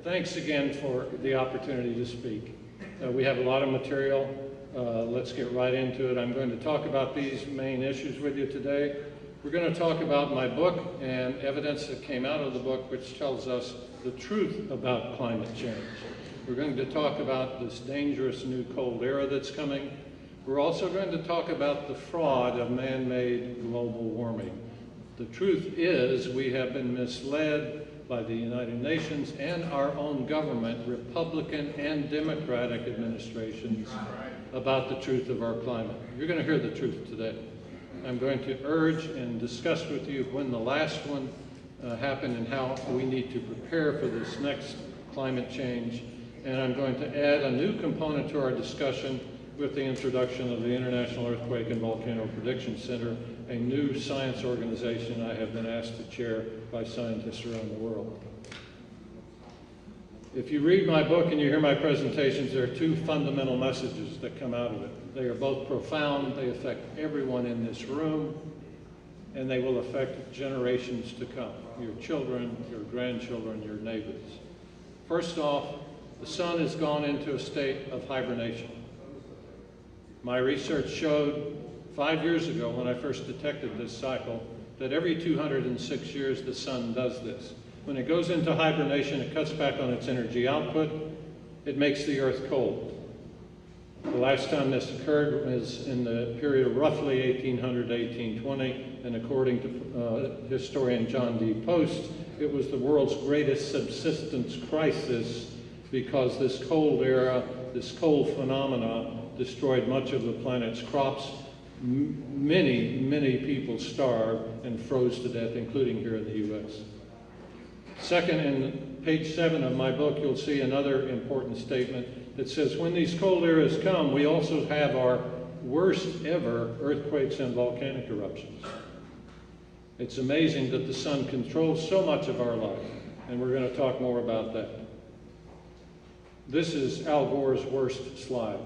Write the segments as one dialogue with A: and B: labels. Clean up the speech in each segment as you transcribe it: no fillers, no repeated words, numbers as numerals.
A: Thanks again for the opportunity to speak. We have a lot of material. Let's get right into it. I'm going to talk about these main issues with you today. We're going to talk about my book and evidence that came out of the book which tells us the truth about climate change. We're going to talk about this dangerous new cold era that's coming. We're also going to talk about the fraud of man-made global warming. The truth is we have been misled by the United Nations and our own government, Republican and Democratic administrations, about the truth of our climate. You're going to hear the truth today. I'm going to urge and discuss with you when the last one happened and how we need to prepare for this next climate change. And I'm going to add a new component to our discussion with the introduction of the International Earthquake and Volcano Prediction Center, a new science organization I have been asked to chair by scientists around the world. If you read my book and you hear my presentations, there are two fundamental messages that come out of it. They are both profound, they affect everyone in this room, and they will affect generations to come, your children, your grandchildren, your neighbors. First off, the sun has gone into a state of hibernation. My research showed 5 years ago when I first detected this cycle that every 206 years the sun does this. When it goes into hibernation, it cuts back on its energy output. It makes the earth cold. The last time this occurred was in the period of roughly 1800 to 1820, and according to historian John D. Post, it was the world's greatest subsistence crisis because this cold era, this cold phenomena, destroyed much of the planet's crops. Many people starved and froze to death, including here in the U.S. Second, in page 7 of my book, you'll see another important statement that says, when these cold eras come, we also have our worst ever earthquakes and volcanic eruptions. It's amazing that the sun controls so much of our life, and we're going to talk more about that. This is Al Gore's worst slide.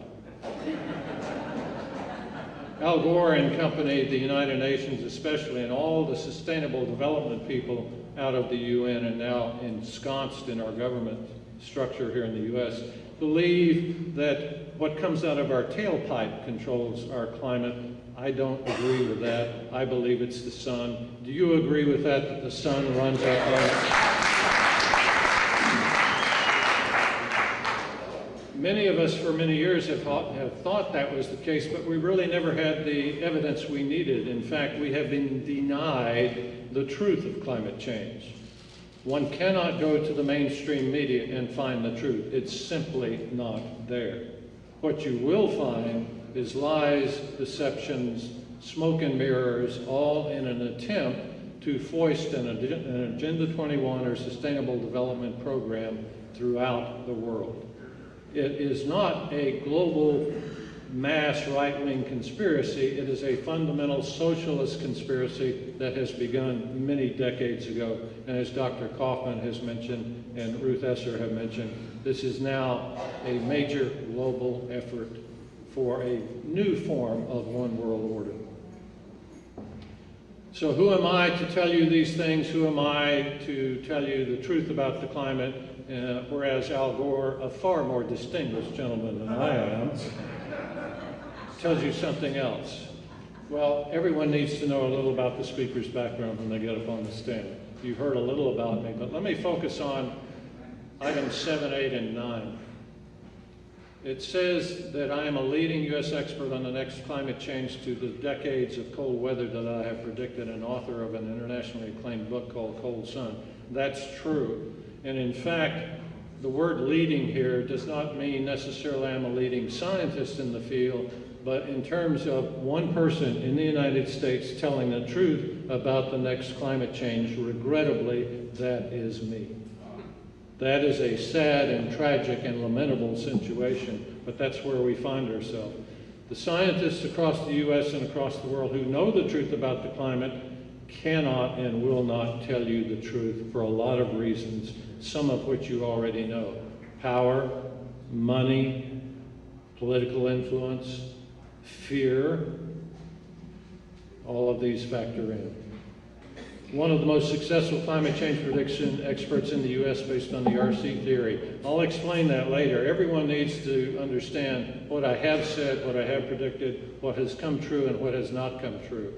A: Al Gore and company, the United Nations especially, and all the sustainable development people out of the UN and now ensconced in our government structure here in the US, believe that what comes out of our tailpipe controls our climate. I don't agree with that. I believe it's the sun. Do you agree with that the sun runs our climate? Many of us for many years have thought that was the case, but we really never had the evidence we needed. In fact, we have been denied the truth of climate change. One cannot go to the mainstream media and find the truth. It's simply not there. What you will find is lies, deceptions, smoke and mirrors, all in an attempt to foist an Agenda 21 or Sustainable Development Program throughout the world. It is not a global mass right-wing conspiracy. It is a fundamental socialist conspiracy that has begun many decades ago. And as Dr. Kaufman has mentioned and Ruth Esser have mentioned, this is now a major global effort for a new form of one world order. So who am I to tell you these things? Who am I to tell you the truth about the climate? Whereas Al Gore, a far more distinguished gentleman than I am, tells you something else. Well, everyone needs to know a little about the speaker's background when they get up on the stand. You've heard a little about me, but let me focus on items 7, 8, and 9. It says that I am a leading U.S. expert on the next climate change to the decades of cold weather that I have predicted, and author of an internationally acclaimed book called Cold Sun. That's true. And in fact, the word leading here does not mean necessarily I'm a leading scientist in the field, but in terms of one person in the United States telling the truth about the next climate change, regrettably, that is me. That is a sad and tragic and lamentable situation, but that's where we find ourselves. The scientists across the U.S. and across the world who know the truth about the climate cannot and will not tell you the truth for a lot of reasons, some of which you already know. Power, money, political influence, fear, all of these factor in. one of the most successful climate change prediction experts in the U.S. based on the RC theory. I'll explain that later. Everyone needs to understand what I have said, what I have predicted, what has come true, and what has not come true.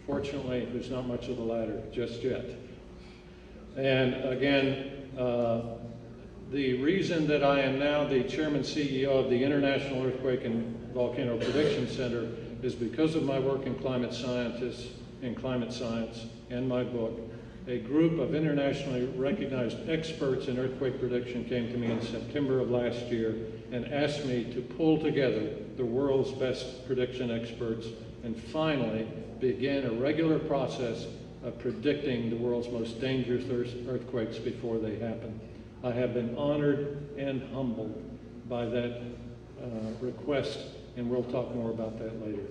A: Fortunately, there's not much of the latter just yet. And again, the reason that I am now the chairman CEO of the International Earthquake and Volcano Prediction Center is because of my work in climate science and my book. A group of internationally recognized experts in earthquake prediction came to me in September of last year and asked me to pull together the world's best prediction experts and finally begin a regular process of predicting the world's most dangerous earthquakes before they happen. I have been honored and humbled by that request, and we'll talk more about that later.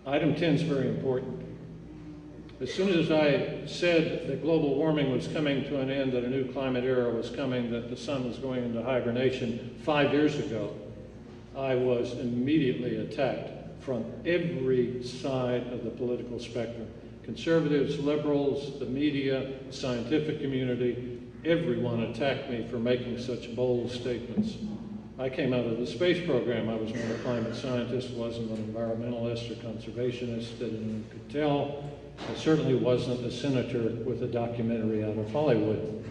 A: Item 10 is very important. As soon as I said that global warming was coming to an end, that a new climate era was coming, that the sun was going into hibernation 5 years ago, I was immediately attacked from every side of the political spectrum. Conservatives, liberals, the media, the scientific community, everyone attacked me for making such bold statements. I came out of the space program. I was not a climate scientist, wasn't an environmentalist or conservationist, that anyone could tell. I certainly wasn't a senator with a documentary out of Hollywood.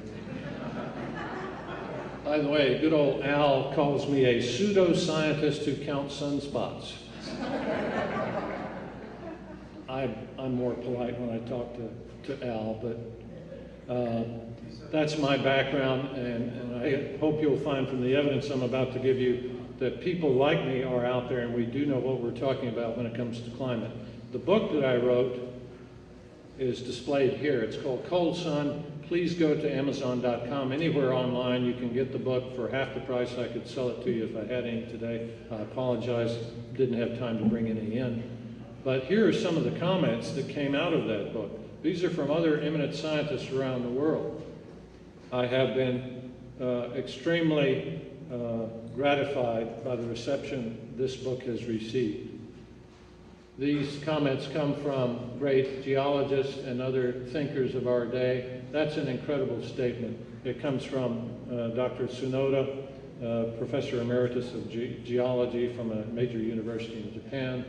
A: By the way, good old Al calls me a pseudo-scientist who counts sunspots. I'm more polite when I talk to Al, but that's my background, and I hope you'll find from the evidence I'm about to give you that people like me are out there and we do know what we're talking about when it comes to climate. The book that I wrote is displayed here. It's called Cold Sun. Please go to Amazon.com. Anywhere online you can get the book for half the price. I could sell it to you if I had any today. I apologize, didn't have time to bring any in. But here are some of the comments that came out of that book. These are from other eminent scientists around the world. I have been extremely gratified by the reception this book has received. These comments come from great geologists and other thinkers of our day. That's an incredible statement. It comes from Dr. Tsunoda, Professor Emeritus of Geology from a major university in Japan.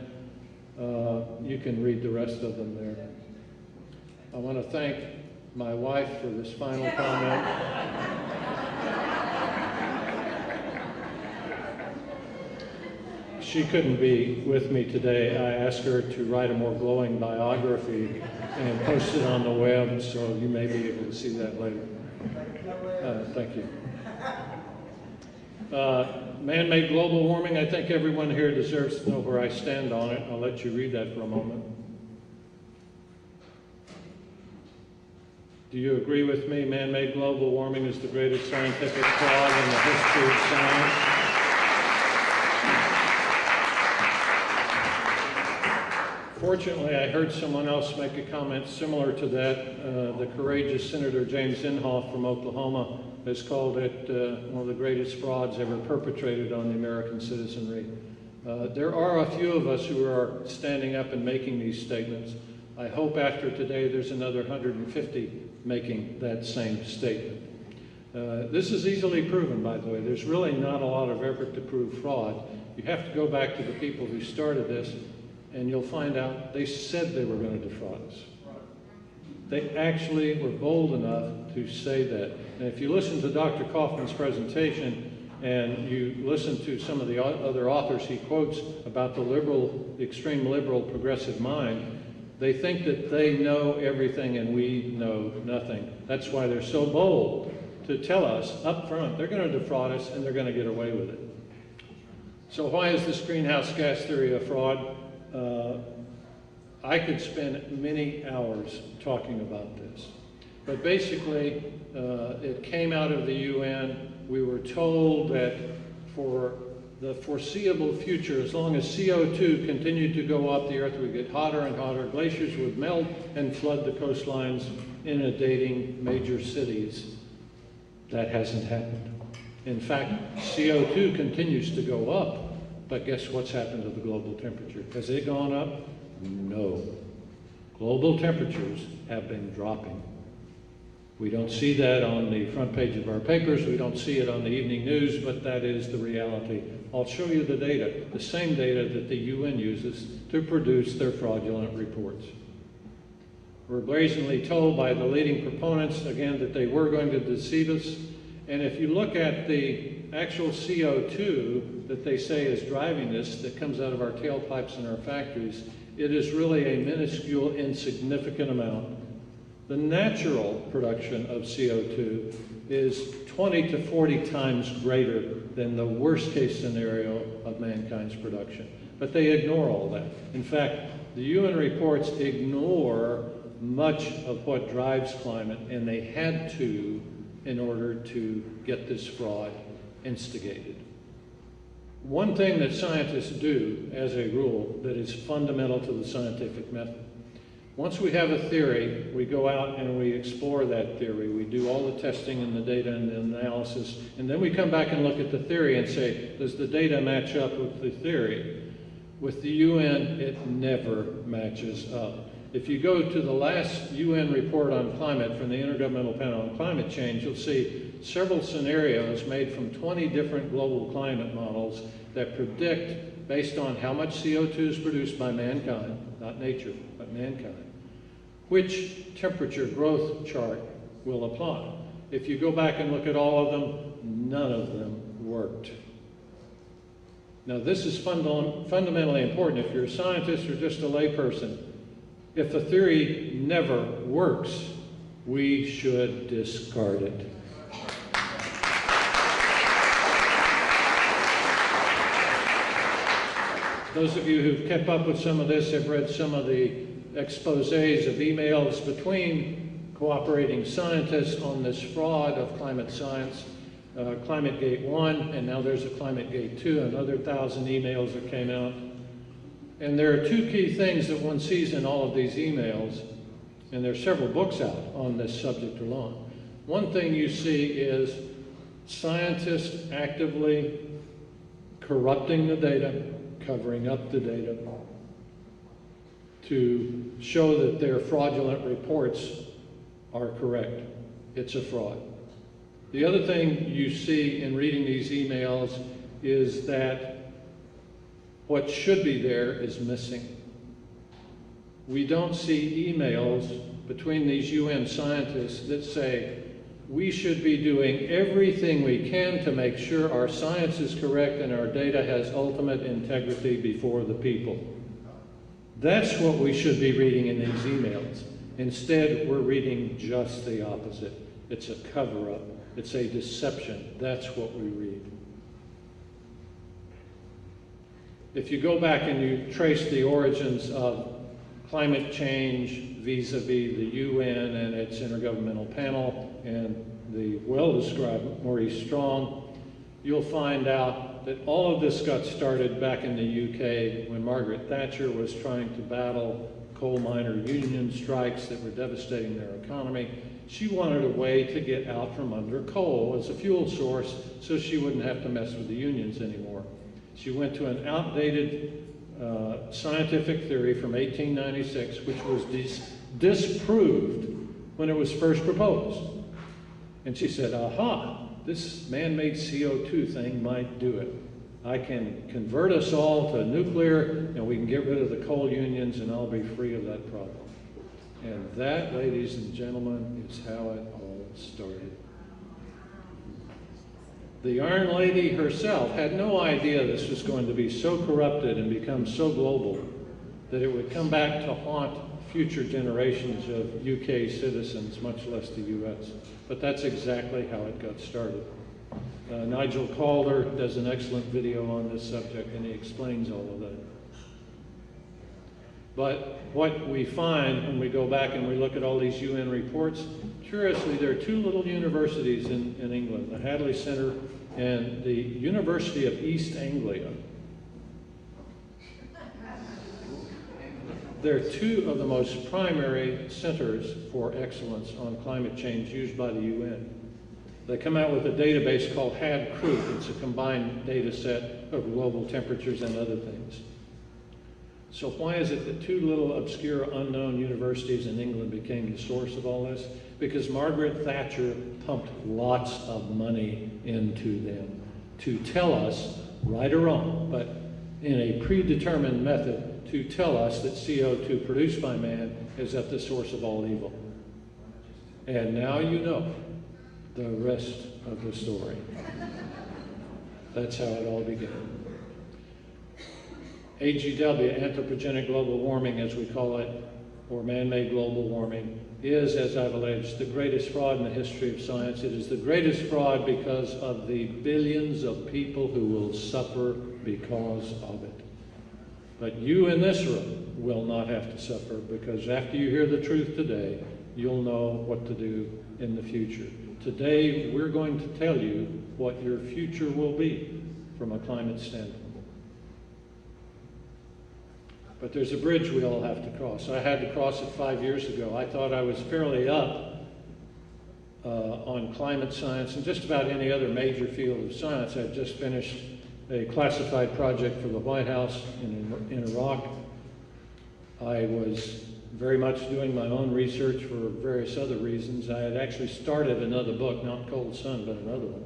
A: You can read the rest of them there. I want to thank my wife for this final comment. She couldn't be with me today. I asked her to write a more glowing biography and post it on the web, so you may be able to see that later. Thank you. Man-made global warming, I think everyone here deserves to know where I stand on it. I'll let you read that for a moment. Do you agree with me? Man-made global warming is the greatest scientific fraud in the history of science. Fortunately, I heard someone else make a comment similar to that. The courageous Senator James Inhofe from Oklahoma has called it one of the greatest frauds ever perpetrated on the American citizenry. There are a few of us who are standing up and making these statements. I hope after today there's another 150 making that same statement. This is easily proven, by the way. There's really not a lot of effort to prove fraud. You have to go back to the people who started this, and you'll find out they said they were going to defraud us. They actually were bold enough to say that. And if you listen to Dr. Kaufman's presentation and you listen to some of the other authors he quotes about the extreme liberal progressive mind, they think that they know everything and we know nothing. That's why they're so bold to tell us up front they're going to defraud us and they're going to get away with it. So why is this greenhouse gas theory a fraud? I could spend many hours talking about this. But basically, it came out of the UN. We were told that for the foreseeable future, as long as CO2 continued to go up, the Earth would get hotter and hotter, glaciers would melt and flood the coastlines, inundating major cities. That hasn't happened. In fact, CO2 continues to go up, but guess what's happened to the global temperature? Has it gone up? No. Global temperatures have been dropping. We don't see that on the front page of our papers, we don't see it on the evening news, but that is the reality. I'll show you the data, the same data that the UN uses to produce their fraudulent reports. We're brazenly told by the leading proponents, again, that they were going to deceive us. And if you look at the actual CO2 that they say is driving this, that comes out of our tailpipes in our factories, it is really a minuscule, insignificant amount. The natural production of CO2 is 20 to 40 times greater than the worst case scenario of mankind's production. But they ignore all that. In fact, the UN reports ignore much of what drives climate, and they had to in order to get this fraud instigated. One thing that scientists do as a rule that is fundamental to the scientific method, once we have a theory, we go out and we explore that theory. We do all the testing and the data and the analysis, and then we come back and look at the theory and say, does the data match up with the theory? With the UN, it never matches up. If you go to the last UN report on climate from the Intergovernmental Panel on Climate Change, you'll see several scenarios made from 20 different global climate models that predict, based on how much CO2 is produced by mankind, not nature, but mankind, which temperature growth chart will apply. If you go back and look at all of them, none of them worked. Now this is fundamentally important. If you're a scientist or just a layperson, if the theory never works, we should discard it. Those of you who've kept up with some of this have read some of the exposés of emails between cooperating scientists on this fraud of climate science, ClimateGate 1, and now there's a ClimateGate 2, another 1,000 emails that came out. And there are two key things that one sees in all of these emails, and there are several books out on this subject alone. One thing you see is scientists actively corrupting the data, covering up the data, to show that their fraudulent reports are correct. It's a fraud. The other thing you see in reading these emails is that what should be there is missing. We don't see emails between these UN scientists that say, we should be doing everything we can to make sure our science is correct and our data has ultimate integrity before the people. That's what we should be reading in these emails. Instead, we're reading just the opposite. It's a cover-up. It's a deception. That's what we read. If you go back and you trace the origins of climate change vis-a-vis the UN and its Intergovernmental Panel and the well-described Maurice Strong, you'll find out that all of this got started back in the UK when Margaret Thatcher was trying to battle coal miner union strikes that were devastating their economy. She wanted a way to get out from under coal as a fuel source so she wouldn't have to mess with the unions anymore. She went to an outdated scientific theory from 1896, which was disproved when it was first proposed. And she said, aha, this man-made CO2 thing might do it. I can convert us all to nuclear, and we can get rid of the coal unions, and I'll be free of that problem. And that, ladies and gentlemen, is how it all started. The Iron Lady herself had no idea this was going to be so corrupted and become so global that it would come back to haunt future generations of UK citizens, much less the US. But that's exactly how it got started. Nigel Calder does an excellent video on this subject, and he explains all of that. But what we find when we go back and we look at all these UN reports, curiously, there are two little universities in England, the Hadley Center and the University of East Anglia. They're two of the most primary centers for excellence on climate change used by the UN. They come out with a database called HAD-CRUF. It's a combined data set of global temperatures and other things. So why is it that two little obscure unknown universities in England became the source of all this? Because Margaret Thatcher pumped lots of money into them to tell us, right or wrong, but in a predetermined method, to tell us that CO2 produced by man is at the source of all evil. And now you know the rest of the story. That's how it all began. AGW, anthropogenic global warming as we call it, or man-made global warming, is, as I've alleged, the greatest fraud in the history of science. It is the greatest fraud because of the billions of people who will suffer because of it. But you in this room will not have to suffer, because after you hear the truth today, you'll know what to do in the future. Today, we're going to tell you what your future will be from a climate standpoint. But there's a bridge we all have to cross. I had to cross it 5 years ago. I thought I was fairly up on climate science and just about any other major field of science. I'd just finished a classified project for the White House in Iraq. I was very much doing my own research for various other reasons. I had actually started another book, not Cold Sun, but another one.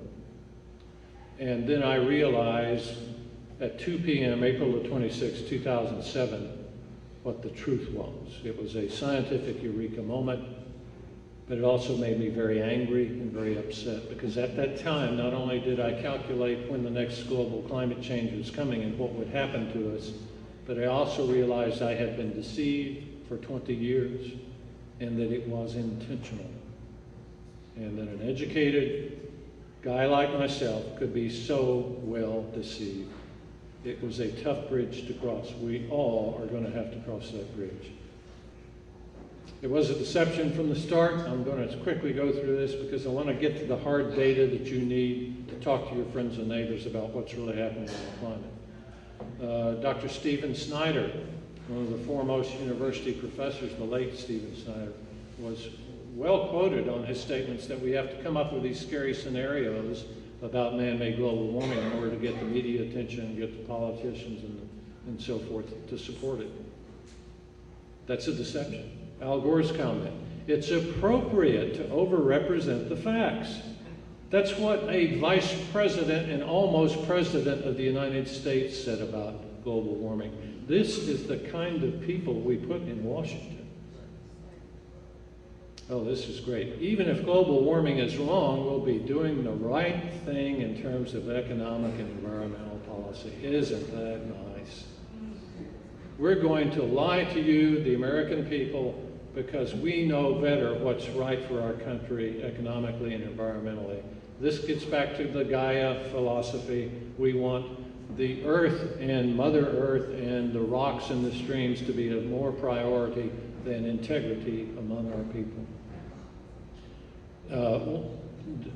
A: And then I realized at 2 p.m., April the 26th, 2007, what the truth was. It was a scientific eureka moment, but it also made me very angry and very upset, because at that time, not only did I calculate when the next global climate change was coming and what would happen to us, but I also realized I had been deceived for 20 years and that it was intentional. And that an educated guy like myself could be so well deceived. It was a tough bridge to cross. We all are going to have to cross that bridge. It was a deception from the start. I'm going to quickly go through this because I want to get to the hard data that you need to talk to your friends and neighbors about what's really happening in the climate. Dr. Stephen Snyder, one of the foremost university professors, the late Stephen Snyder, was well quoted on his statements that we have to come up with these scary scenarios about man-made global warming in order to get the media attention, get the politicians and so forth to support it. That's a deception. Al Gore's comment, it's appropriate to overrepresent the facts. That's what a vice president and almost president of the United States said about global warming. This is the kind of people we put in Washington. Oh, this is great. Even if global warming is wrong, we'll be doing the right thing in terms of economic and environmental policy. Isn't that nice? We're going to lie to you, the American people, because we know better what's right for our country economically and environmentally. This gets back to the Gaia philosophy. We want the earth and Mother Earth and the rocks and the streams to be of more priority than integrity among our people.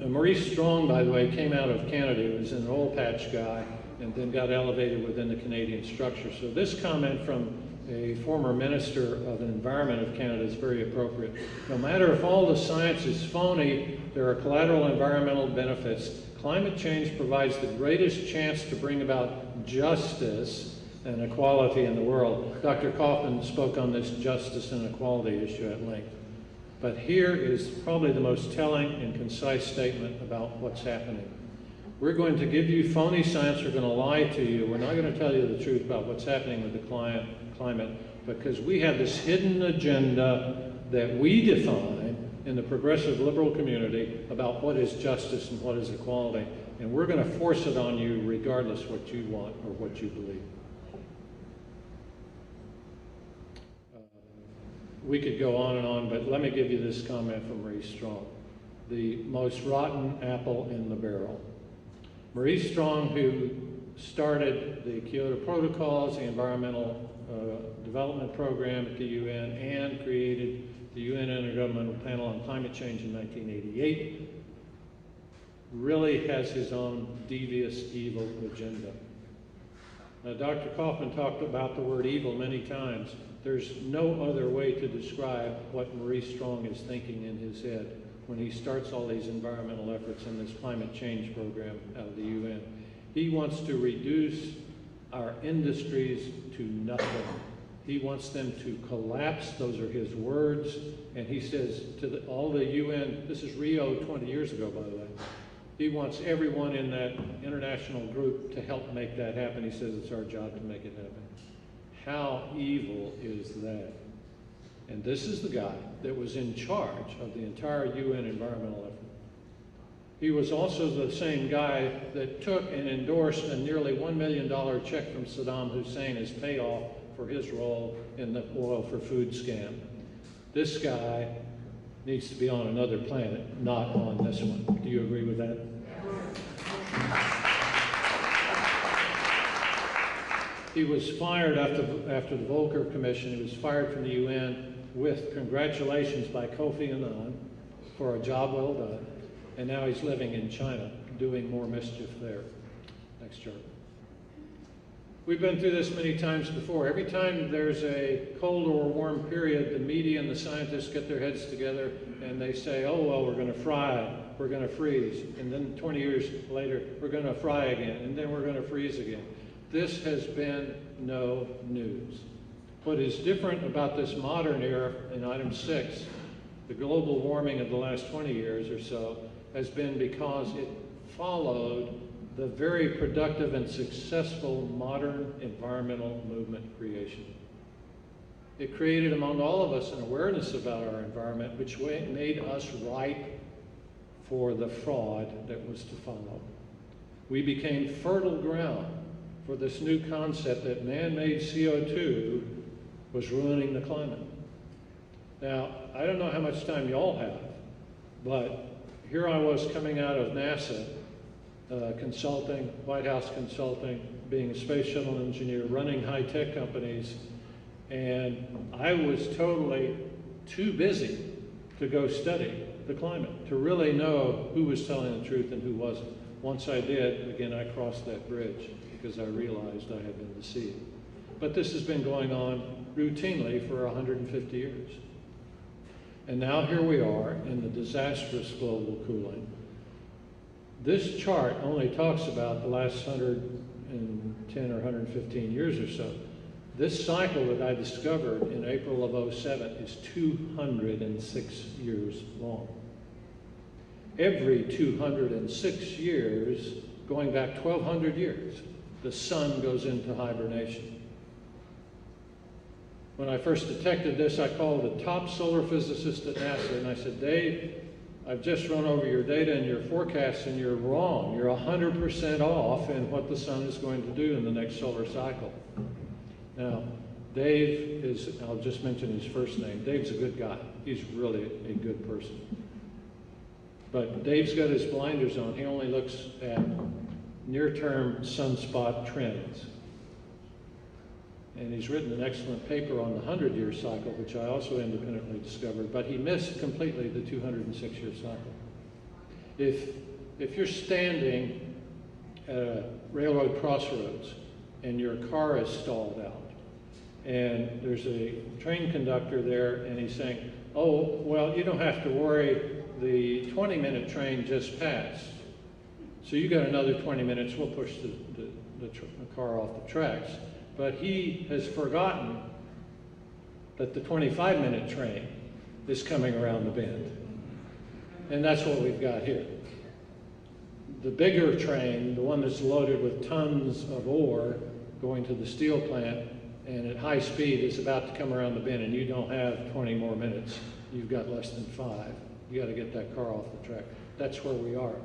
A: Maurice Strong, by the way, came out of Canada. He was an oil patch guy and then got elevated within the Canadian structure. So this comment from a former Minister of the Environment of Canada is very appropriate. No matter if all the science is phony, there are collateral environmental benefits. Climate change provides the greatest chance to bring about justice and equality in the world. Dr. Kaufman spoke on this justice and equality issue at length. But here is probably the most telling and concise statement about what's happening. We're going to give you phony science. We're going to lie to you. We're not going to tell you the truth about what's happening with the climate, because we have this hidden agenda that we define in the progressive liberal community about what is justice and what is equality. And we're going to force it on you regardless what you want or what you believe. We could go on and on, but let me give you this comment from Maurice Strong. The most rotten apple in the barrel. Maurice Strong, who started the Kyoto Protocols, the Environmental Development Program at the UN, and created the UN Intergovernmental Panel on Climate Change in 1988, really has his own devious, evil agenda. Dr. Kaufman talked about the word evil many times. There's no other way to describe what Maurice Strong is thinking in his head when he starts all these environmental efforts in this climate change program out of the UN. He wants to reduce our industries to nothing. He wants them to collapse. Those are his words. And he says to all the UN, this is Rio 20 years ago, by the way, he wants everyone in that international group to help make that happen. He says it's our job to make it happen. How evil is that? And this is the guy that was in charge of the entire UN environmental effort. He was also the same guy that took and endorsed a nearly $1 million check from Saddam Hussein as payoff for his role in the oil for food scam. This guy needs to be on another planet, not on this one. Do you agree with that? He was fired after the Volcker Commission. He was fired from the UN with congratulations by Kofi Annan for a job well done. And now he's living in China, doing more mischief there. Next chart. We've been through this many times before. Every time there's a cold or warm period, the media and the scientists get their heads together and they say, oh, well, we're going to fry, we're going to freeze. And then 20 years later, we're going to fry again, and then we're going to freeze again. This has been no news. What is different about this modern era, in item 6, the global warming of the last 20 years or so, has been because it followed the very productive and successful modern environmental movement creation. It created among all of us an awareness about our environment, which made us ripe for the fraud that was to follow. We became fertile ground for this new concept that man-made CO2 was ruining the climate. Now, I don't know how much time y'all have, but here I was coming out of NASA, consulting, White House consulting, being a space shuttle engineer, running high-tech companies, and I was totally too busy to go study the climate, to really know who was telling the truth and who wasn't. Once I did, again, I crossed that bridge because I realized I had been deceived. But this has been going on routinely for 150 years. And now here we are in the disastrous global cooling. This chart only talks about the last 110 or 115 years or so. This cycle that I discovered in April of '07 is 206 years long. Every 206 years, going back 1,200 years, the sun goes into hibernation. When I first detected this, I called the top solar physicist at NASA and I said, Dave, I've just run over your data and your forecasts and you're wrong. You're 100% off in what the sun is going to do in the next solar cycle. Now, Dave is, I'll just mention his first name. Dave's a good guy. He's really a good person. But Dave's got his blinders on. He only looks at near-term sunspot trends. And he's written an excellent paper on the 100-year cycle, which I also independently discovered, but he missed completely the 206-year cycle. If you're standing at a railroad crossroads and your car is stalled out, and there's a train conductor there, and he's saying, oh, well, you don't have to worry, the 20-minute train just passed. So you got another 20 minutes, we'll push the car off the tracks. But he has forgotten that the 25-minute train is coming around the bend. And that's what we've got here. The bigger train, the one that's loaded with tons of ore going to the steel plant and at high speed is about to come around the bend, and you don't have 20 more minutes. You've got less than 5. You got to get that car off the track. That's where we are.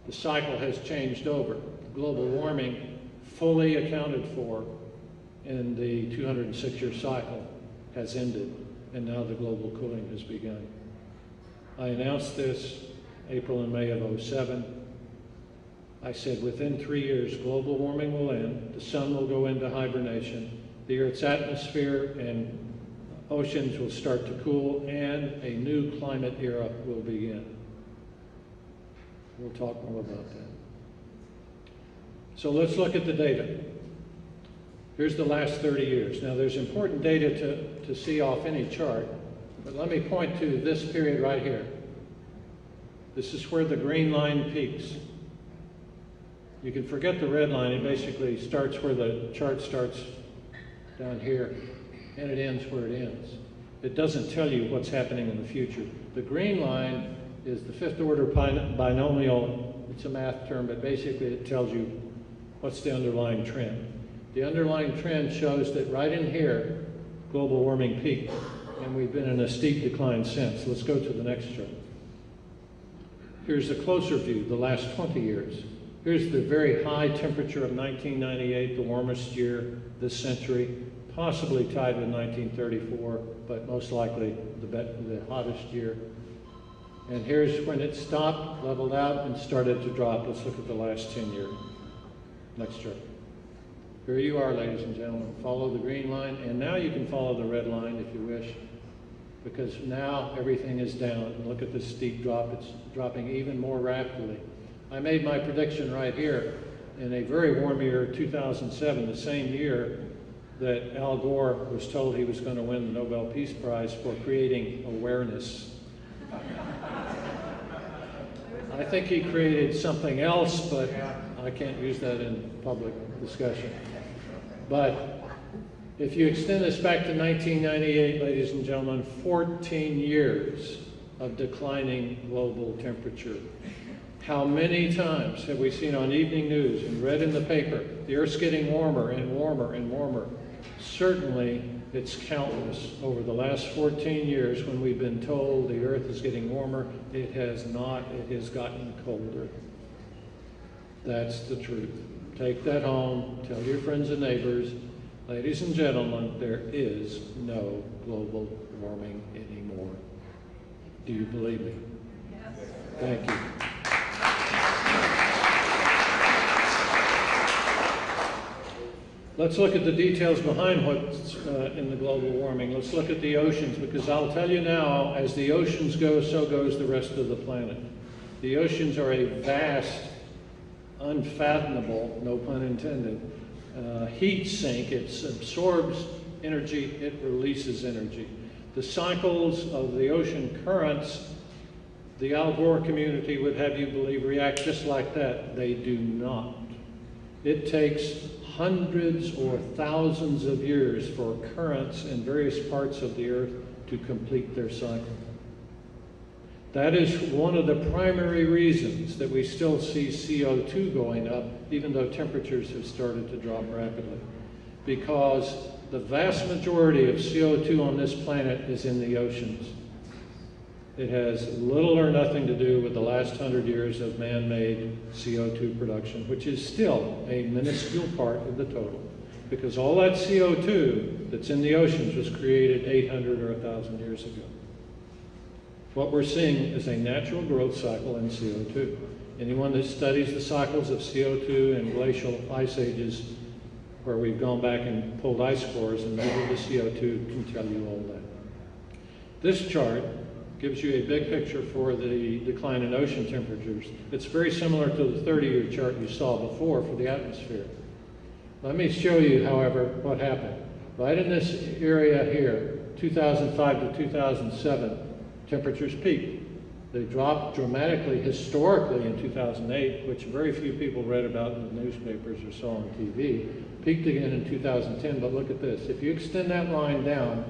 A: The cycle has changed over. Global warming, fully accounted for in the 206-year cycle, has ended, and now the global cooling has begun. I announced this April and May of '07. I said within 3 years global warming will end, the sun will go into hibernation, the Earth's atmosphere and oceans will start to cool, and a new climate era will begin. We'll talk more about that. So let's look at the data. Here's the last 30 years. Now there's important data to see off any chart, but let me point to this period right here. This is where the green line peaks. You can forget the red line. It basically starts where the chart starts down here. and it ends where it ends. It doesn't tell you what's happening in the future. The green line is the fifth order binomial. It's a math term, but basically it tells you what's the underlying trend. The underlying trend shows that right in here, global warming peaked, and we've been in a steep decline since. Let's go to the next chart. Here's a closer view, the last 20 years. Here's the very high temperature of 1998, the warmest year this century, possibly tied with 1934, but most likely the hottest year. And here's when it stopped, leveled out, and started to drop. Let's look at the last 10 years. Next chart. Here you are, ladies and gentlemen. Follow the green line, and now you can follow the red line if you wish, because now everything is down. Look at this steep drop. It's dropping even more rapidly. I made my prediction right here in a very warm year, 2007, the same year that Al Gore was told he was going to win the Nobel Peace Prize for creating awareness. I think he created something else, but I can't use that in public discussion. But if you extend this back to 1998, ladies and gentlemen, 14 years of declining global temperature. How many times have we seen on evening news and read in the paper, the Earth's getting warmer and warmer and warmer? Certainly, it's countless. Over the last 14 years, when we've been told the Earth is getting warmer, it has not. It has gotten colder. That's the truth. Take that home. Tell your friends and neighbors. Ladies and gentlemen, there is no global warming anymore. Do you believe me? Yes. Thank you. Let's look at the details behind what's in the global warming. Let's look at the oceans, because I'll tell you now, as the oceans go, so goes the rest of the planet. The oceans are a vast, unfathomable, no pun intended, heat sink. It absorbs energy, it releases energy. The cycles of the ocean currents, the Al Gore community would have you believe, react just like that. They do not. It takes hundreds or thousands of years for currents in various parts of the Earth to complete their cycle. That is one of the primary reasons that we still see CO2 going up, even though temperatures have started to drop rapidly. Because the vast majority of CO2 on this planet is in the oceans. It has little or nothing to do with the last 100 years of man-made CO2 production, which is still a minuscule part of the total, because all that CO2 that's in the oceans was created 800 or 1,000 years ago. What we're seeing is a natural growth cycle in CO2. Anyone that studies the cycles of CO2 and glacial ice ages, where we've gone back and pulled ice cores and measured the CO2, can tell you all that. This chart gives you a big picture for the decline in ocean temperatures. It's very similar to the 30-year chart you saw before for the atmosphere. Let me show you, however, what happened. Right in this area here, 2005 to 2007, temperatures peaked. They dropped dramatically historically in 2008, which very few people read about in the newspapers or saw on TV. Peaked again in 2010, but look at this. If you extend that line down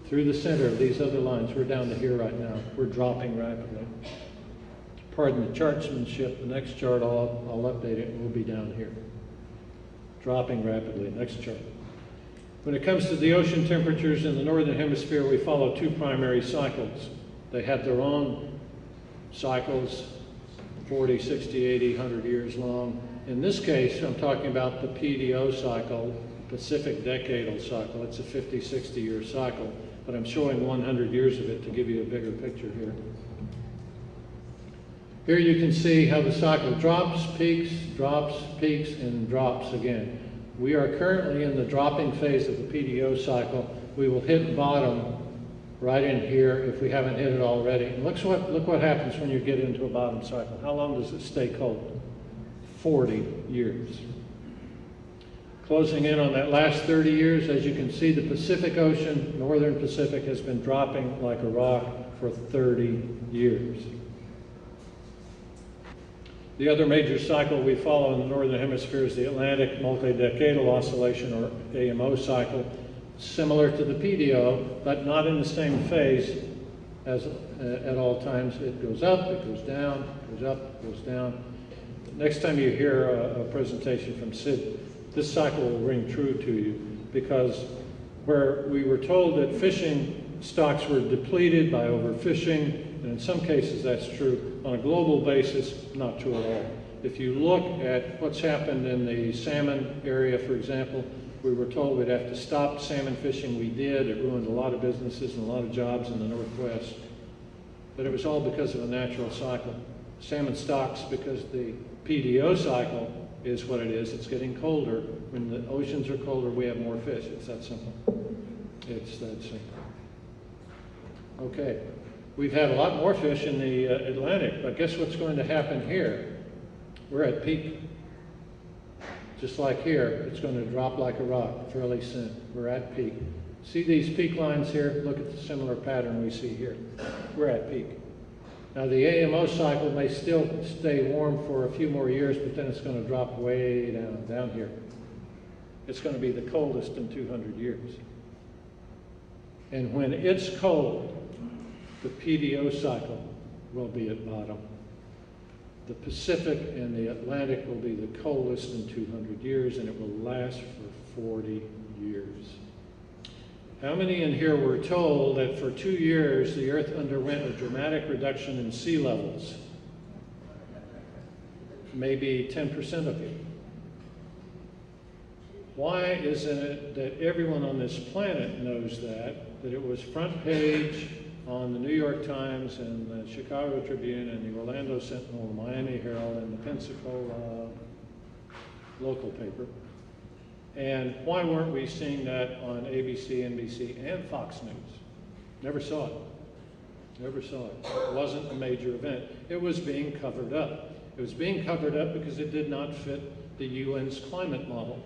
A: through the center of these other lines, we're down to here right now. We're dropping rapidly. Pardon the chartsmanship. The next chart, I'll update it, and we'll be down here. Dropping rapidly. Next chart. When it comes to the ocean temperatures in the northern hemisphere, we follow two primary cycles. They have their own cycles, 40, 60, 80, 100 years long. In this case, I'm talking about the PDO cycle, Pacific Decadal Cycle. It's a 50, 60-year cycle, but I'm showing 100 years of it to give you a bigger picture here. Here you can see how the cycle drops, peaks, and drops again. We are currently in the dropping phase of the PDO cycle. We will hit bottom right in here if we haven't hit it already. And look what happens when you get into a bottom cycle. How long does it stay cold? 40 years. Closing in on that last 30 years, as you can see, the Pacific Ocean, northern Pacific, has been dropping like a rock for 30 years. The other major cycle we follow in the northern hemisphere is the Atlantic Multi-Decadal Oscillation, or AMO cycle. similar to the PDO, but not in the same phase as at all times. It goes up, it goes down, it goes up, it goes down. Next time you hear a presentation from Sid, this cycle will ring true to you, because where we were told that fishing stocks were depleted by overfishing, and in some cases that's true, on a global basis, not true at all. If you look at what's happened in the salmon area, for example, we were told we'd have to stop salmon fishing. We did. It ruined a lot of businesses and a lot of jobs in the Northwest. But it was all because of a natural cycle. Salmon stocks, because the PDO cycle is what it is. It's getting colder. When the oceans are colder, we have more fish. It's that simple. It's that simple. Okay. We've had a lot more fish in the Atlantic, but guess what's going to happen here? We're at peak. Just like here, it's going to drop like a rock fairly soon. We're at peak. See these peak lines here? Look at the similar pattern we see here. We're at peak. Now the AMO cycle may still stay warm for a few more years, but then it's going to drop way down here. It's going to be the coldest in 200 years. And when it's cold, the PDO cycle will be at bottom. The Pacific and the Atlantic will be the coldest in 200 years, and it will last for 40 years. How many in here were told that for 2 years the Earth underwent a dramatic reduction in sea levels? Maybe 10% of you. Why isn't it that everyone on this planet knows that it was front page on the New York Times and the Chicago Tribune and the Orlando Sentinel, the Miami Herald, and the Pensacola local paper? And why weren't we seeing that on ABC, NBC, and Fox News? Never saw it. Never saw it. It wasn't a major event. It was being covered up. It was being covered up because it did not fit the UN's climate model.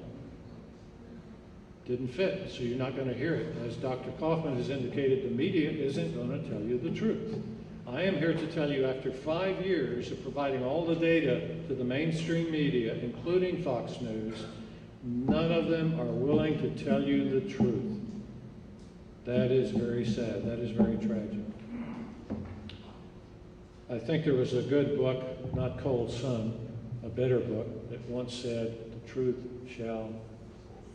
A: Didn't fit, so you're not going to hear it. As Dr. Kaufman has indicated, the media isn't going to tell you the truth. I am here to tell you, after 5 years of providing all the data to the mainstream media, including Fox News, none of them are willing to tell you the truth. That is very sad. That is very tragic. I think there was a good book, not Cold Sun, a better book, that once said, "The truth shall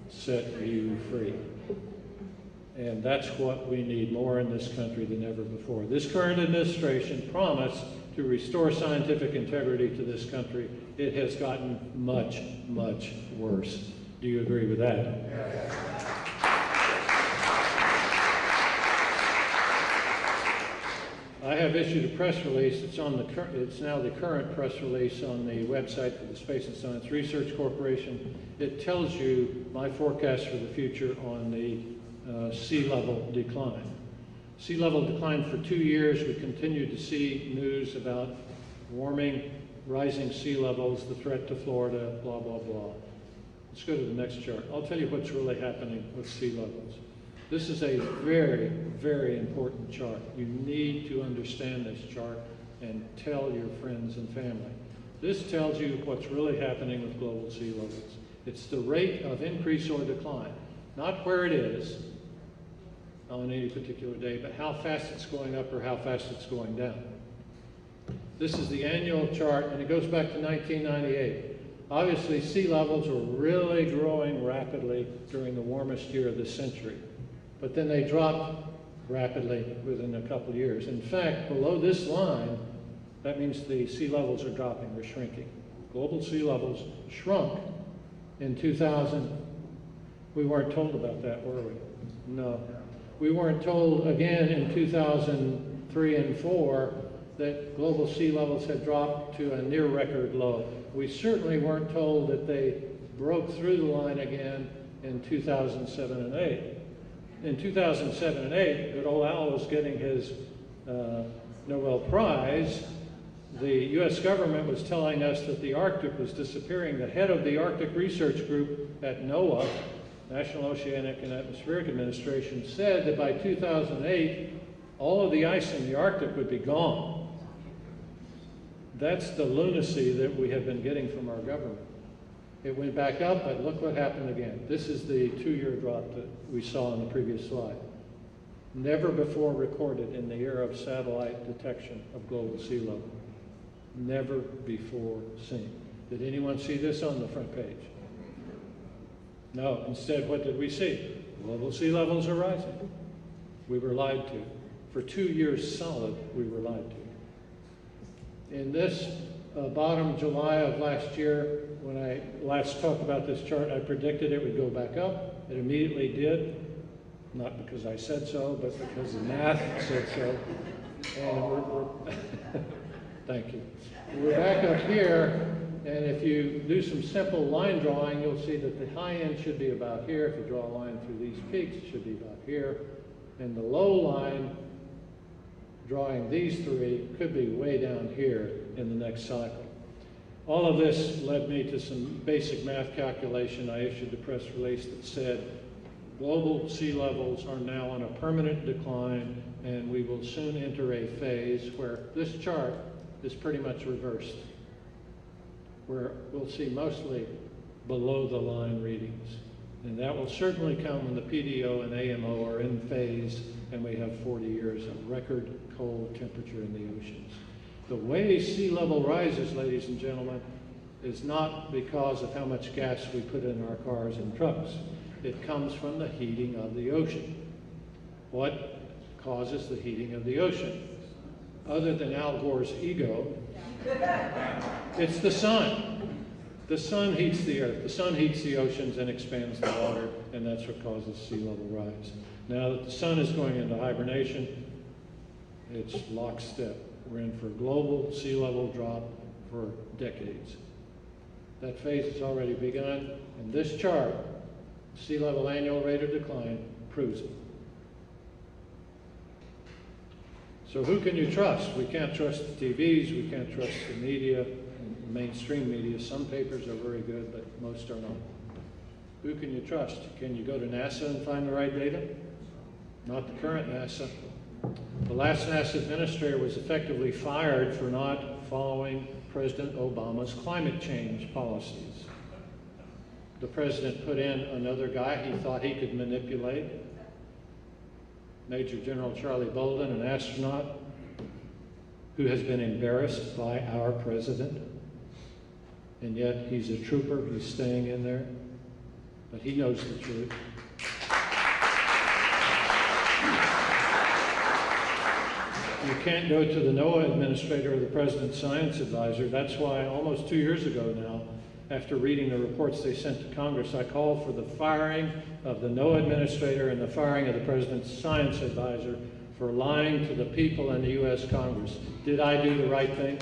A: set you free." And that's what we need more in this country than ever before. This current administration promised to restore scientific integrity to this country. It has gotten much, much worse. Do you agree with that? I have issued a press release. It's now the current press release on the website for the Space and Science Research Corporation. It tells you my forecast for the future on the sea level decline. Sea level decline for 2 years. We continue to see news about warming, rising sea levels, the threat to Florida, blah, blah, blah. Let's go to the next chart. I'll tell you what's really happening with sea levels. This is a very, very important chart. You need to understand this chart and tell your friends and family. This tells you what's really happening with global sea levels. It's the rate of increase or decline, not where it is on any particular day, but how fast it's going up or how fast it's going down. This is the annual chart, and it goes back to 1998. Obviously, sea levels were really growing rapidly during the warmest year of this century, but then they dropped rapidly within a couple of years. In fact, below this line, that means the sea levels are dropping, they're shrinking. Global sea levels shrunk in 2000. We weren't told about that, were we? No. We weren't told again in 2003 and 4 that global sea levels had dropped to a near record low. We certainly weren't told that they broke through the line again in 2007 and 8. In 2007 and 8, that old Al was getting his Nobel Prize. The US government was telling us that the Arctic was disappearing. The head of the Arctic Research Group at NOAA, National Oceanic and Atmospheric Administration, said that by 2008, all of the ice in the Arctic would be gone. That's the lunacy that we have been getting from our government. It went back up, but look what happened again. This is the 2-year drop that we saw on the previous slide. Never before recorded in the era of satellite detection of global sea level. Never before seen. Did anyone see this on the front page? No. Instead, what did we see? Global sea levels are rising. We were lied to. For 2 years solid, we were lied to. In this bottom July of last year, when I last talked about this chart, I predicted it would go back up. It immediately did. Not because I said so, but because the math said so. And thank you. We're back up here, and if you do some simple line drawing, you'll see that the high end should be about here. If you draw a line through these peaks, it should be about here. And the low line, drawing these three, could be way down here in the next cycle. All of this led me to some basic math calculation. I issued a press release that said global sea levels are now on a permanent decline, and we will soon enter a phase where this chart is pretty much reversed, where we'll see mostly below the line readings. And that will certainly come when the PDO and AMO are in phase and we have 40 years of record cold temperature in the oceans. The way sea level rises, ladies and gentlemen, is not because of how much gas we put in our cars and trucks. It comes from the heating of the ocean. What causes the heating of the ocean? Other than Al Gore's ego, it's the sun. The sun heats the earth. The sun heats the oceans and expands the water, and that's what causes sea level rise. Now that the sun is going into hibernation, it's lockstep. We're in for a global sea level drop for decades. That phase has already begun, and this chart, sea level annual rate of decline, proves it. So who can you trust? We can't trust the TVs, we can't trust the media, mainstream media. Some papers are very good, but most are not. Who can you trust? Can you go to NASA and find the right data? Not the current NASA. The last NASA administrator was effectively fired for not following President Obama's climate change policies. The president put in another guy he thought he could manipulate, Major General Charlie Bolden, an astronaut who has been embarrassed by our president, and yet he's a trooper, he's staying in there, but he knows the truth. You can't go to the NOAA administrator or the president's science advisor. That's why almost 2 years ago now, after reading the reports they sent to Congress, I called for the firing of the NOAA administrator and the firing of the president's science advisor for lying to the people in the U.S. Congress. Did I do the right thing?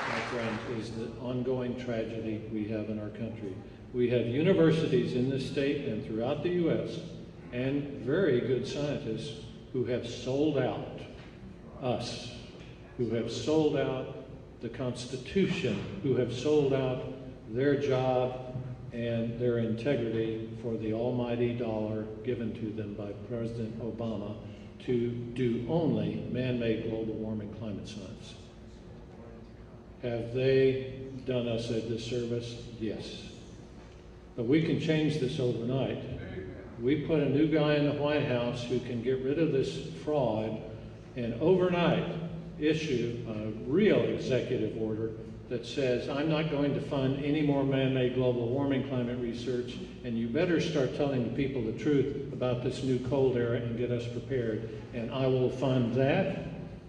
A: My friend, is the ongoing tragedy we have in our country. We have universities in this state and throughout the U.S. and very good scientists who have sold out us, who have sold out the Constitution, who have sold out their job and their integrity for the almighty dollar given to them by President Obama to do only man-made global warming climate science. Have they done us a disservice? Yes. But we can change this overnight. We put a new guy in the White House who can get rid of this fraud and overnight issue a real executive order that says, I'm not going to fund any more man-made global warming climate research, and you better start telling the people the truth about this new cold era and get us prepared. And I will fund that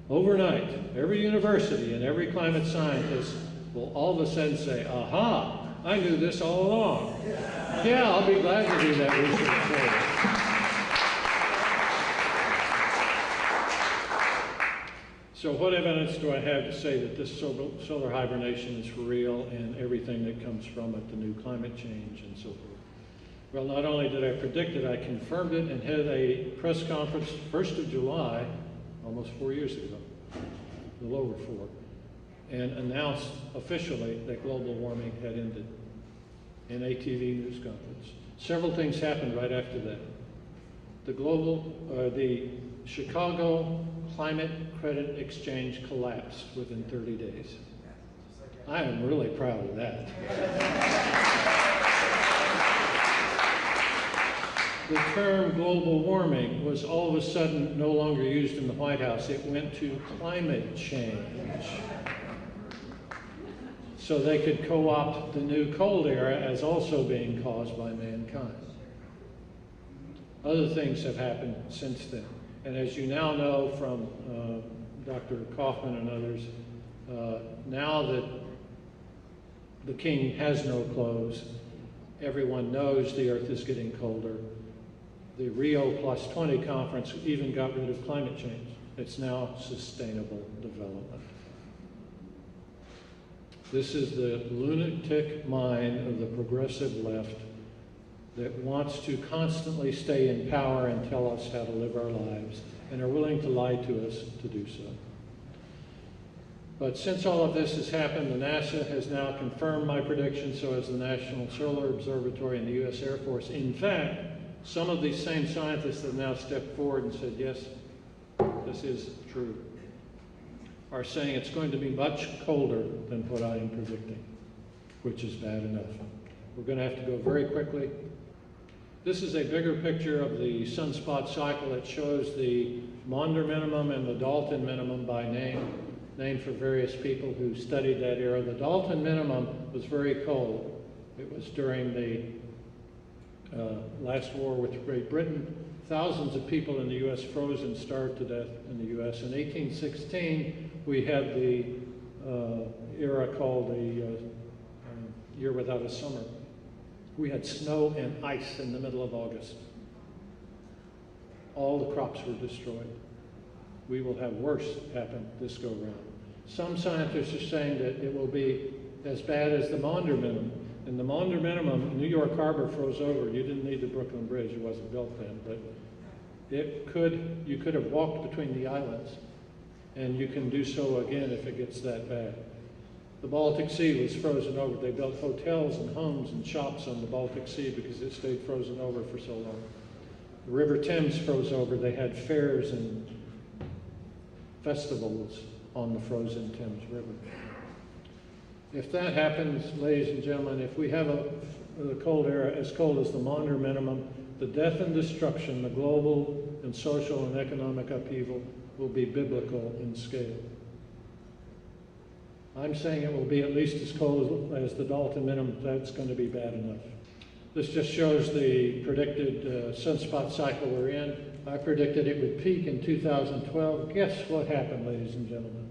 A: overnight. Every university and every climate scientist will all of a sudden say, aha, I knew this all along. Yeah, I'll be glad to do that research for you. So what evidence do I have to say that this solar hibernation is for real and everything that comes from it, the new climate change and so forth? Well, not only did I predict it, I confirmed it and had a press conference 1st of July, almost 4 years ago, a little over 4, and announced officially that global warming had ended in a TV news conference. Several things happened right after that. The Chicago Climate Credit Exchange collapsed within 30 days. I am really proud of that. The term global warming was all of a sudden no longer used in the White House. It went to climate change. So they could co-opt the new cold era as also being caused by mankind. Other things have happened since then. And as you now know from Dr. Kaufman and others, now that the king has no clothes, everyone knows the earth is getting colder. The Rio +20 conference even got rid of climate change. It's now sustainable development. This is the lunatic mind of the progressive left that wants to constantly stay in power and tell us how to live our lives, and are willing to lie to us to do so. But since all of this has happened, the NASA has now confirmed my prediction, so has the National Solar Observatory and the U.S. Air Force. In fact, some of these same scientists have now stepped forward and said, yes, this is true, are saying it's going to be much colder than what I am predicting, which is bad enough. We're going to have to go very quickly. This is a bigger picture of the sunspot cycle. It shows the Maunder minimum and the Dalton minimum by name, named for various people who studied that era. The Dalton minimum was very cold. It was during the last war with Great Britain. Thousands of people in the U.S. froze and starved to death in the U.S. In 1816, we had the era called the Year Without a Summer. We had snow and ice in the middle of August. All the crops were destroyed. We will have worse happen this go round. Some scientists are saying that it will be as bad as the Maunder minimum. In the Maunder minimum, New York Harbor froze over. You didn't need the Brooklyn Bridge, it wasn't built then, but you could have walked between the islands, and you can do so again if it gets that bad. The Baltic Sea was frozen over. They built hotels and homes and shops on the Baltic Sea because it stayed frozen over for so long. The River Thames froze over. They had fairs and festivals on the frozen Thames River. If that happens, ladies and gentlemen, if we have a cold era as cold as the Maunder minimum, the death and destruction, the global and social and economic upheaval will be biblical in scale. I'm saying it will be at least as cold as the Dalton minimum. That's going to be bad enough. This just shows the predicted sunspot cycle we're in. I predicted it would peak in 2012. Guess what happened, ladies and gentlemen?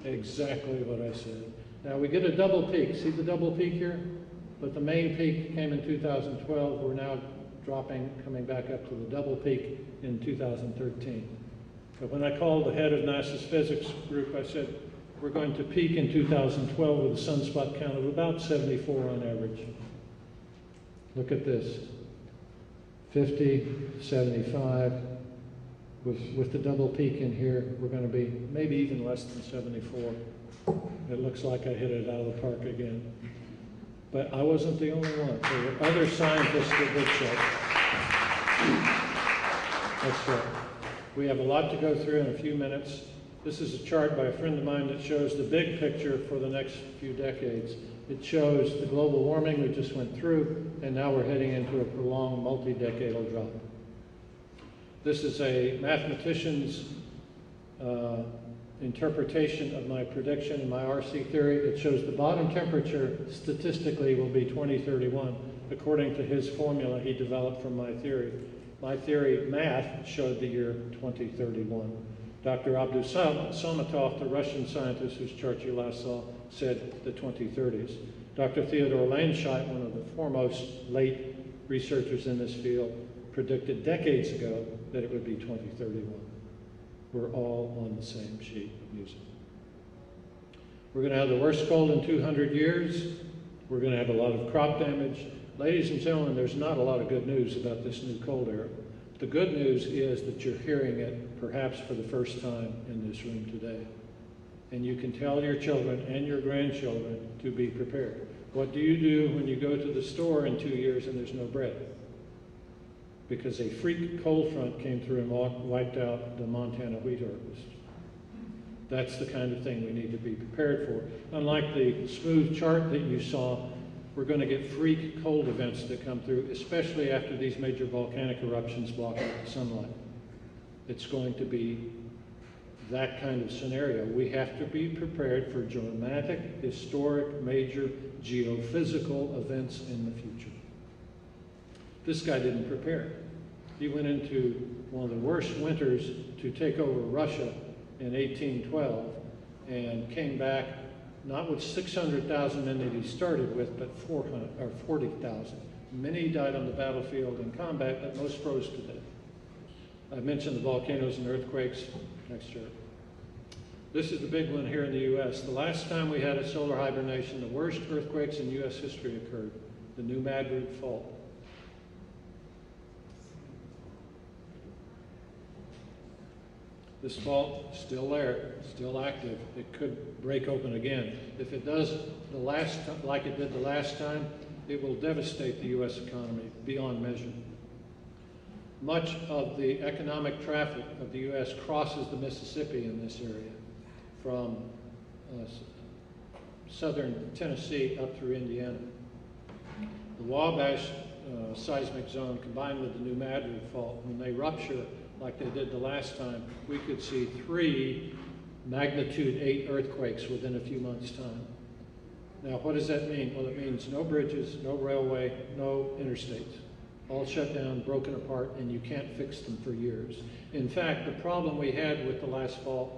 A: Exactly what I said. Now we get a double peak. See the double peak here? But the main peak came in 2012. We're now coming back up to the double peak in 2013. But when I called the head of NASA's physics group, I said, we're going to peak in 2012 with a sunspot count of about 74 on average. Look at this. 50, 75. With the double peak in here, we're going to be maybe even less than 74. It looks like I hit it out of the park again. But I wasn't the only one. There were other scientists that did so. That's right. We have a lot to go through in a few minutes. This is a chart by a friend of mine that shows the big picture for the next few decades. It shows the global warming we just went through, and now we're heading into a prolonged multi-decadal drop. This is a mathematician's interpretation of my prediction in my RC theory. It shows the bottom temperature statistically will be 2031, according to his formula he developed from my theory. My theory, math, showed the year 2031. Dr. Abdus Samatov, the Russian scientist whose chart you last saw, said the 2030s. Dr. Theodore Landscheid, one of the foremost late researchers in this field, predicted decades ago that it would be 2031. We're all on the same sheet of music. We're going to have the worst cold in 200 years. We're going to have a lot of crop damage. Ladies and gentlemen, there's not a lot of good news about this new cold era. The good news is that you're hearing it perhaps for the first time in this room today. And you can tell your children and your grandchildren to be prepared. What do you do when you go to the store in 2 years and there's no bread? Because a freak cold front came through and wiped out the Montana wheat harvest. That's the kind of thing we need to be prepared for. Unlike the smooth chart that you saw, we're going to get freak cold events that come through, especially after these major volcanic eruptions block out the sunlight. It's going to be that kind of scenario. We have to be prepared for dramatic, historic, major geophysical events in the future. This guy didn't prepare. He went into one of the worst winters to take over Russia in 1812 and came back not with 600,000 men that he started with, but 40,000. Many died on the battlefield in combat, but most froze to death. I mentioned the volcanoes and earthquakes. Next chart. This is the big one here in the U.S. The last time we had a solar hibernation, the worst earthquakes in U.S. history occurred, the New Madrid Fault. This fault, still there, still active. It could break open again. If it does like it did the last time, it will devastate the U.S. economy beyond measure. Much of the economic traffic of the U.S. crosses the Mississippi in this area, from southern Tennessee up through Indiana. The Wabash seismic zone combined with the New Madrid Fault, when they rupture like they did the last time, we could see 3 magnitude 8 earthquakes within a few months' time. Now, what does that mean? Well, it means no bridges, no railway, no interstates. All shut down, broken apart, and you can't fix them for years. In fact, the problem we had with the last fault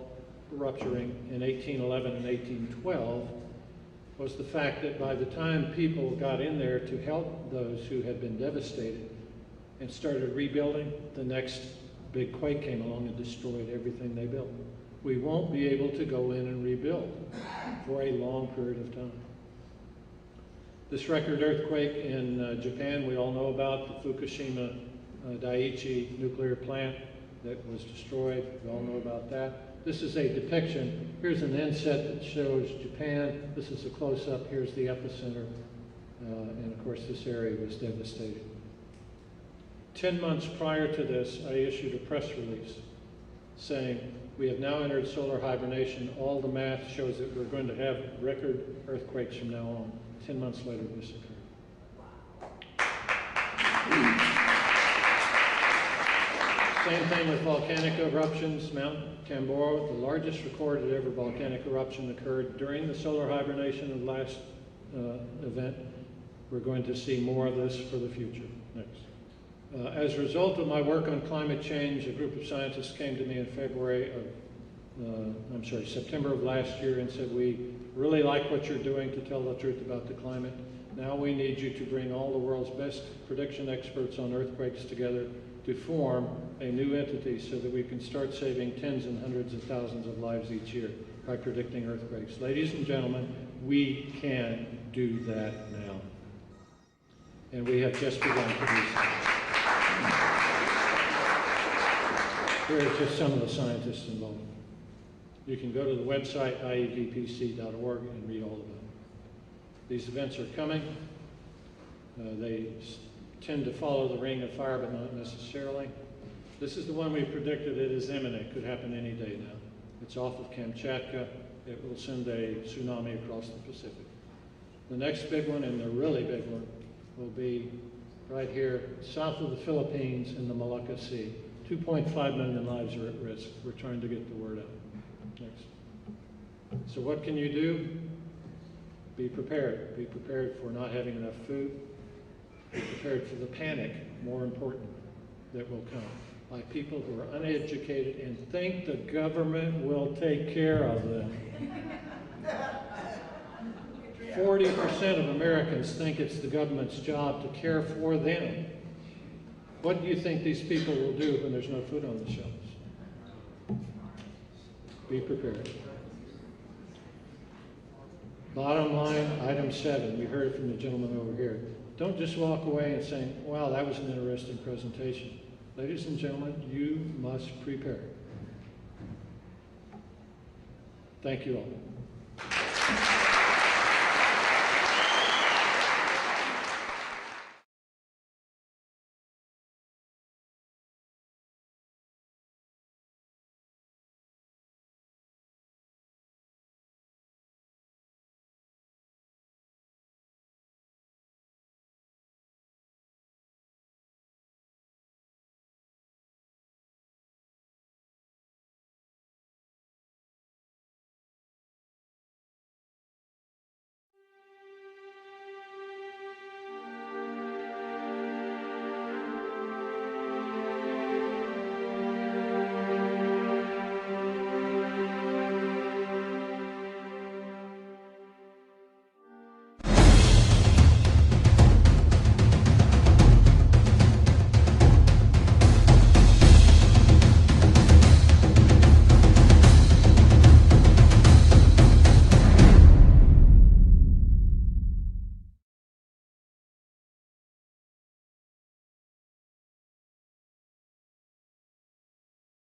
A: rupturing in 1811 and 1812 was the fact that by the time people got in there to help those who had been devastated and started rebuilding, the next big quake came along and destroyed everything they built. We won't be able to go in and rebuild for a long period of time. This record earthquake in Japan, we all know about, the Fukushima Daiichi nuclear plant that was destroyed. We all know about that. This is a depiction. Here's an inset that shows Japan. This is a close-up. Here's the epicenter. And of course, this area was devastated. 10 months prior to this, I issued a press release saying, we have now entered solar hibernation. All the math shows that we're going to have record earthquakes from now on. 10 months later, this occurred. Same thing with volcanic eruptions. Mount Tambora, the largest recorded ever volcanic eruption, occurred during the solar hibernation of the last event. We're going to see more of this for the future. Next. As a result of my work on climate change, a group of scientists came to me in September of last year and said, we really like what you're doing to tell the truth about the climate. Now we need you to bring all the world's best prediction experts on earthquakes together to form a new entity so that we can start saving tens and hundreds of thousands of lives each year by predicting earthquakes. Ladies and gentlemen, we can do that now. And we have just begun to do so. Here are just some of the scientists involved. You can go to the website, ievpc.org, and read all about it. These events are coming. They tend to follow the ring of fire, but not necessarily. This is the one we predicted. It is imminent. It could happen any day now. It's off of Kamchatka. It will send a tsunami across the Pacific. The next big one, and the really big one, will be right here, south of the Philippines in the Malacca Sea. 2.5 million lives are at risk. We're trying to get the word out. Next. So what can you do? Be prepared. Be prepared for not having enough food. Be prepared for the panic, more important, that will come by people who are uneducated and think the government will take care of them. 40% of Americans think it's the government's job to care for them. What do you think these people will do when there's no food on the shelves? Be prepared. Bottom line, item 7, we heard it from the gentleman over here. Don't just walk away and say, wow, that was an interesting presentation. Ladies and gentlemen, you must prepare. Thank you all.